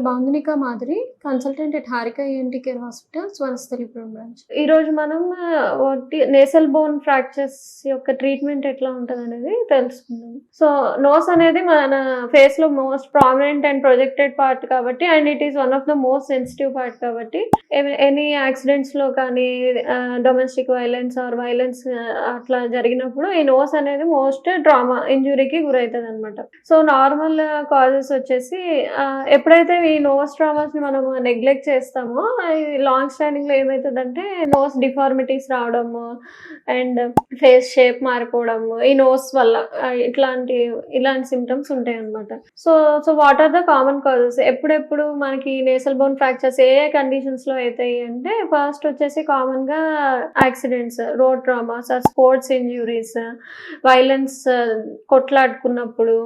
బాంధనిక మాదిరి, consultant at Harika ENT care hospitals, Vanasthalipuram branch. ఈరోజు మనం నేసల్ బోన్ ఫ్రాక్చర్స్ యొక్క ట్రీట్మెంట్ ఎట్లా ఉంటదనేది తెలుసుకుందాం. సో నోస్ అనేది మన ఫేస్ లో most prominent and projected part కాబట్టి, and it is one of the most sensitive part కాబట్టి, ఎనీ యాక్సిడెంట్స్ లో కానీ డొమెస్టిక్ వైలెన్స్ ఆర్ వైలెన్స్ అట్లా జరిగినప్పుడు ఈ నోస్ అనేది మోస్ట్ ట్రామా ఇంజురీకి గురవుతుంది అనమాట. సో నార్మల్ కాజెస్ వచ్చేసి ఎప్పుడైతే ఈ నోస్ ట్రామాస్ ని మనం నెగ్లెక్ట్ చేస్తామో లాంగ్ స్టాండింగ్ లో ఏమవుతుందంటే నోస్ డిఫార్మిటీస్ రావడము అండ్ ఫేస్ షేప్ మారిపోవడము ఈ నోస్ వల్ల ఇలాంటి సిమ్టమ్స్ ఉంటాయి అనమాట. So what are the common causes? ఎప్పుడెప్పుడు మనకి నేసల్ బోన్ ఫ్రాక్చర్స్ ఏ కండిషన్స్ లో అవుతాయి అంటే, ఫస్ట్ వచ్చేసి కామన్ గా accidents, road traumas, sports injuries, violence, కొట్లాడుకున్నప్పుడు,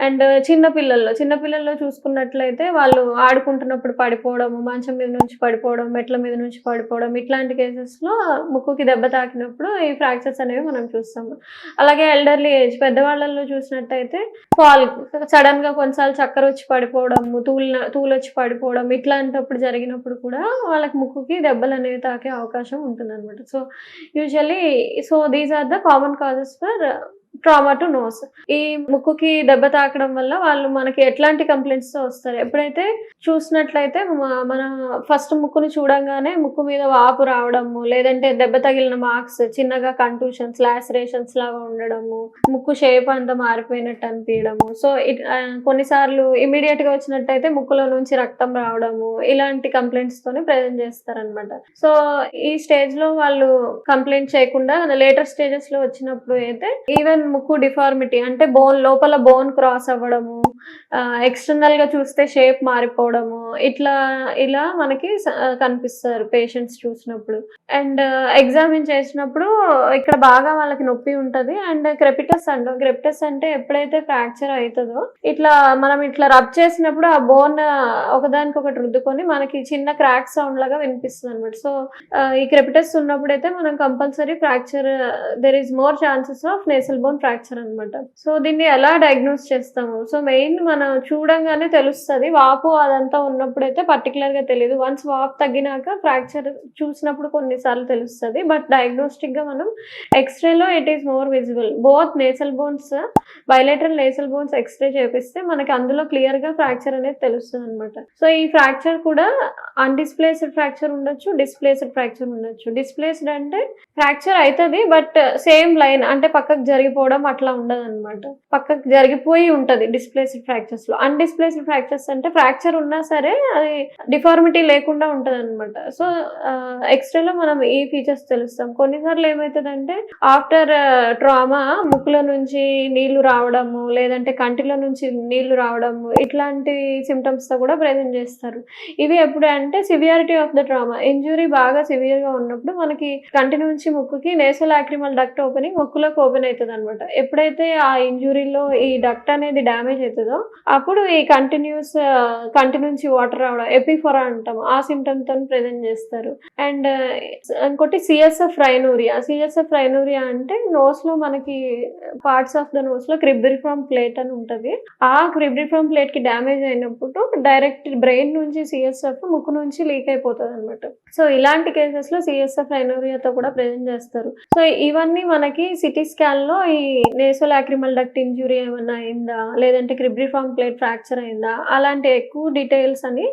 అండ్ చిన్నపిల్లల్లో చూసుకున్నట్లయితే వాళ్ళు ఆడుకుంటున్నప్పుడు పడిపోవడం, మంచం మీద నుంచి పడిపోవడం, మెట్ల మీద నుంచి పడిపోవడం, ఇట్లాంటి కేసెస్ లో ముక్కుకి దెబ్బ తాకినప్పుడు ఈ ఫ్రాక్చర్స్ అనేవి మనం చూస్తాము. అలాగే ఎల్డర్లీ ఏజ్ పెద్దవాళ్ళల్లో చూసినట్టయితే ఫాల్, సడన్ గా కొన్నిసార్లు చక్కర వచ్చి పడిపోవడం, తూలు వచ్చి పడిపోవడం, ఇట్లాంటప్పుడు జరిగినప్పుడు కూడా వాళ్ళకి ముక్కుకి దెబ్బలు అనేవి తాకే అవకాశం ఉంటుంది అనమాట. So usually these are the common causes for trauma to nose. ఈ ముక్కుకి దెబ్బ తాకడం వల్ల వాళ్ళు మనకి ఎట్లాంటి కంప్లైంట్స్ తో వస్తారు? ఎప్పుడైతే చూసినట్లయితే మన ఫస్ట్ ముక్కుని చూడంగానే ముక్కు మీద వాపు రావడము, లేదంటే దెబ్బ తగిలిన మార్క్స్, చిన్నగా కంటూషన్స్, లాసరేషన్స్ లాగా ఉండడము, ముక్కు షేప్ అంతా మారిపోయినట్టు అనిపించడము. సో కొన్నిసార్లు ఇమీడియట్ గా వచ్చినట్టయితే ముక్కులో నుంచి రక్తం రావడము, ఇలాంటి కంప్లైంట్స్ తోనే ప్రజెంట్ చేస్తారనమాట. సో ఈ స్టేజ్ లో వాళ్ళు కంప్లైంట్ చేయకుండా లేటర్ స్టేజెస్ లో వచ్చినప్పుడు అయితే ఈవెన్ ముక్కు డిఫార్మిటీ అంటే లోపల బోన్ క్రాస్ అవ్వడము, ఎక్స్టర్నల్ గా చూస్తే షేప్ మారిపోవడము, ఇలా మనకి కనిపిస్తారు పేషెంట్స్ చూసినప్పుడు. అండ్ ఎగ్జామిన్ చేసినప్పుడు ఇక్కడ బాగా వాళ్ళకి నొప్పి ఉంటది. అండ్ క్రెపిటస్ అంటాం. క్రెపిటస్ అంటే ఎప్పుడైతే ఫ్రాక్చర్ అవుతుందో మనం ఇట్లా రబ్ చేసినప్పుడు ఆ బోన్ ఒకదానికొకటి రుద్దుకొని మనకి చిన్న క్రాక్ సౌండ్ లాగా వినిపిస్తుంది అనమాట. సో ఈ క్రెపిటస్ ఉన్నప్పుడు అయితే మనం compulsory fracture, there is more chances of nasal bone fracture అనమాట. సో దీన్ని ఎలా డయాగ్నోస్ చేస్తాము? సో మెయిన్ మనం చూడంగానే తెలుస్తుంది. వాపు అదంతా ఉన్నప్పుడు అయితే పర్టికులర్ గా తెలియదు. వన్స్ వాపు తగ్గినాక ఫ్రాక్చర్ చూసినప్పుడు కొన్నిసార్లు తెలుస్తుంది. బట్ డయాగ్నోస్టిక్ గా మనం ఎక్స్రేలో it is more visible. Both nasal bones, bilateral nasal bones X-ray చేపిస్తే మనకి అందులో క్లియర్ గా ఫ్రాక్చర్ అనేది తెలుస్తుంది అనమాట. సో ఈ ఫ్రాక్చర్ కూడా అన్డిస్ప్లేస్డ్ ఫ్రాక్చర్ ఉండొచ్చు, డిస్ప్లేస్డ్ ఫ్రాక్చర్ ఉండొచ్చు. డిస్ప్లేస్డ్ అంటే ఫ్రాక్చర్ అవుతుంది బట్ సేమ్ లైన్ అంటే పక్కకు జరిగిపోవడం అట్లా ఉండదు అనమాట. పక్కకు జరిగిపోయి ఉంటది డిస్ప్లేస్డ్ ఫ్రాక్చర్స్ లో. అన్డిస్ప్లేస్డ్ ఫ్రాక్చర్స్ అంటే ఫ్రాక్చర్ ఉన్నా సరే అది డిఫార్మిటీ లేకుండా ఉంటది అనమాట. సో ఎక్స్రేలో మనం ఈ ఫీచర్స్ తెలుస్తాం. కొన్నిసార్లు ఏమవుతుందంటే ఆఫ్టర్ ట్రామా ముక్కులో నుంచి నీళ్లు రావడము, లేదంటే కంటిలో నుంచి నీళ్లు రావడము, ఇట్లాంటి సిమ్టమ్స్ తో కూడా ప్రెజెంట్ చేస్తారు. ఇవి ఎప్పుడు అంటే severity of the trauma, injury బాగా సివియర్ గా ఉన్నప్పుడు మనకి కంటి నుంచి ముక్కుకి నేసోలాక్రిమల్ డక్ట్ ఓపెనింగ్ ముక్కులోకి ఓపెన్ అవుతుంది అనమాట. ఎప్పుడైతే ఆ ఇంజురీలో ఈ డక్ట్ అనేది డ్యామేజ్ అవుతుందో అప్పుడు ఈ కంటి నుంచి వాటర్ రావడం, ఎపిఫోరా అంటాం, ఆ సిమ్టమ్ తో ప్రెజెంట్ చేస్తారు. అండ్ ఇంకోటి సిఎస్ఎఫ్ రైనూరియా అంటే నోస్ లో మనకి పార్ట్స్ ఆఫ్ ద నోస్ లో క్రిబ్రిఫార్మ్ ప్లేట్ అని ఉంటది. ఆ క్రిబ్రిఫార్మ్ ప్లేట్ కి డ్యామేజ్ అయినప్పుడు డైరెక్ట్ బ్రెయిన్ నుంచి సిఎస్ఎఫ్ ముక్కు నుంచి లీక్ అయిపోతుంది అనమాట. సో ఇలాంటి కేసెస్ లో సిఎస్ఎఫ్ రైనూరియాతో కూడా ప్రెజెంట్ చేస్తారు. సో ఇవన్నీ మనకి సిటీ స్కాన్ లో ఈ నేసోలాక్రిమల్ డక్ట్ ఇంజురీ ఏమన్నా అయిందా, లేదంటే క్రిబ్రిఫార్మ్ ప్లేట్ ఫ్రాక్చర్ అయిందా, అలాంటి ఎక్కువ డీటెయిల్స్ అని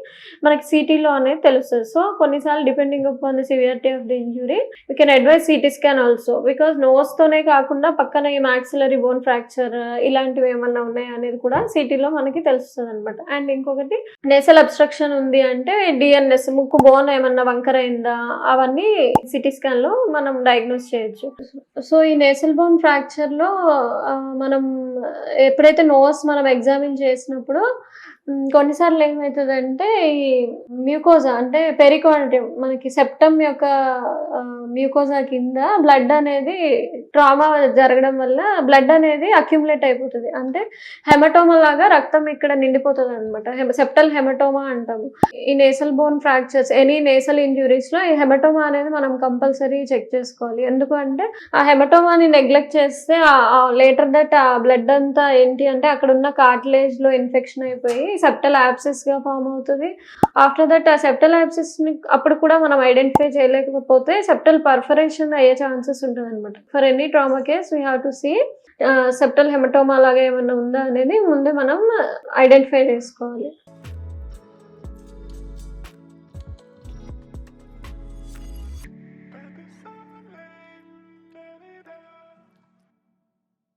మనకి సిటీలో అనేది తెలుస్తుంది. సో కొన్నిసార్లు depending upon the severity of the injury we can advise CT scan also, because nose తోనే కాకుండా పక్కన ఈ మాక్సిలరీ బోన్ ఫ్రాక్చర్ ఇలాంటివి ఏమన్నా ఉన్నాయా అనేది కూడా సిటీలో మనకి తెలుస్తుంది అనమాట. అండ్ ఇంకొకటి నేసల్ అబ్స్ట్రక్షన్ ఉంది అంటే డిఎన్ఎస్, ముక్కు బోన్ ఏమన్నా వంకర అయిందా, అవన్నీ సిటీ స్కాన్ లో మనం డయాగ్నోస్ చేయొచ్చు. సో ఈ నేసల్ బోన్ ఫ్రాక్చర్ లో మనం ఎప్పుడైతే నోస్ మనం ఎగ్జామిన్ చేసినప్పుడు కొన్నిసార్లు ఏమవుతుందంటే ఈ మ్యూకోజా అంటే పెరికార్డియం, మనకి సెప్టమ్ యొక్క మ్యూకోజా కింద బ్లడ్ అనేది ట్రామా జరగడం వల్ల బ్లడ్ అనేది అక్యుములేట్ అయిపోతుంది. అంటే హెమటోమా లాగా రక్తం ఇక్కడ నిండిపోతుంది అనమాట. సెప్టల్ హెమటోమా అంటాము. ఈ nasal bone fractures, any nasal injuries లో ఈ హెమటోమా అనేది మనం కంపల్సరీ చెక్ చేసుకోవాలి. ఎందుకంటే ఆ హెమటోమాని నెగ్లెక్ట్ చేస్తే లేటర్ దట్ ఆ బ్లడ్ అంతా ఏంటి అంటే అక్కడ ఉన్న కార్టిలేజ్ లో ఇన్ఫెక్షన్ అయిపోయి సెప్టల్ యాబ్సెస్ గా ఫామ్ అవుతుంది. ఆఫ్టర్ దట్ ఆ సెప్టల్ యాబ్సెస్ ని అప్పుడు కూడా మనం ఐడెంటిఫై చేయలేకపోతే సెప్టల్ పర్ఫరేషన్ అయ్యే ఛాన్సెస్ ఉంటుంది అనమాట. For any trauma case we have to see septal haematoma లాగా ఏమైనా ఉందా అనేది ముందే మనం ఐడెంటిఫై చేసుకోవాలి.